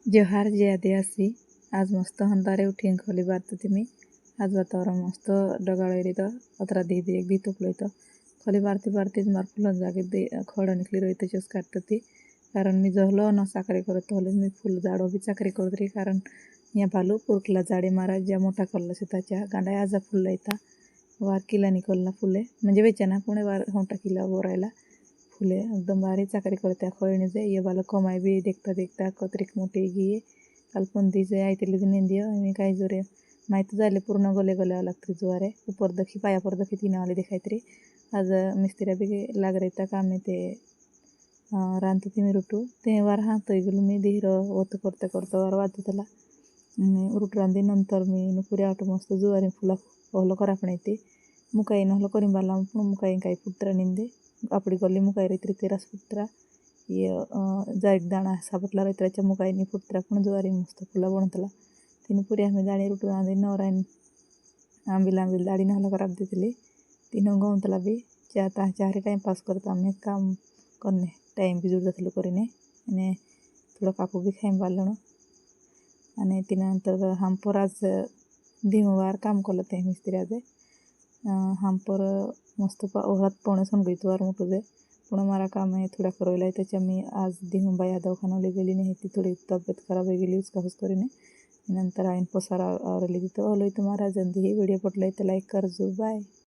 जोहार जे आदिवासी आज मस्त हंतारे उठीन खोली बारते तिमी आज वातावरण मस्त डगाळेरी तो अतरा दी एक दी तुपलो तो खोली बारती बारती मार फुलन जागे दे खड निकली रही त्याच्याच काटती कारण मी जहलो न साखरी करत होले मी फुल जाडो बी चाकरी करत रही कारण या भालू पुरकला जाडे मारा ज्या मोठा करला से त्याच्या गांडा आजा फुलला येता वार किला निकलना फुले म्हणजे वेचाना पुणे वार होंटा किला बोरायला फुले एकदम भारी चाकरी करते खोळणी जे ये बाला कमाई भी देखता देखता कत्रिक मोठी गिये कालपंथी जे आई तिली निंदियो मी काय जोरे माहिती झाले पूर्ण गले गले लागते जुवारे ऊपर दखी पाया पर दखी तीन वाले दिखाई तरी आज मिस्त्रिया भी लाग रही काम ते रांत ती मी रुटू ते वार हाँ तो गेलो मी धीर होत करते करते वार वाजते त्याला रुट रांदी नंतर मी नुपुरी आटो मस्त जुवारी फुला होलो करा पण येते मुकाई नहलो करीम बाला मुकाई काही पुत्र निंदे आपली गल्ली मुकाई रही तेरास पुत्रा ये जा एक दाणा सापटला रही मुकाईनी पुत्रा पण जुवारी मस्त फुला बनतला तीन पुरी आम्ही दाणी रुटू रांदी नवराईन आंबिल आंबिल दाड़ी नहला करा देती तीन गवतला भी चारे टाइम पास करता आम्ही काम करने टाइम भी जुड़ जाते करीने आणि थोड़ा कापू भी खाई बालणं आणि तिनंतर हांपर आज धीमवार काम करलं ते मिस्त्रियाचे हांपर मस्त हात पोणे समजतो वार मोठं जे पण मारा काम आहे थोडा करवला त्याच्या मी आज धीमबाई दवाखान्याला गेली नाही ती थोडी तब्येत खराब आहे गेली उसका करीने नंतर आईन पसारा आवरली तिथं हलो तुम्हाला जंदी ही व्हिडिओ पटला तर लाईक करजो बाय.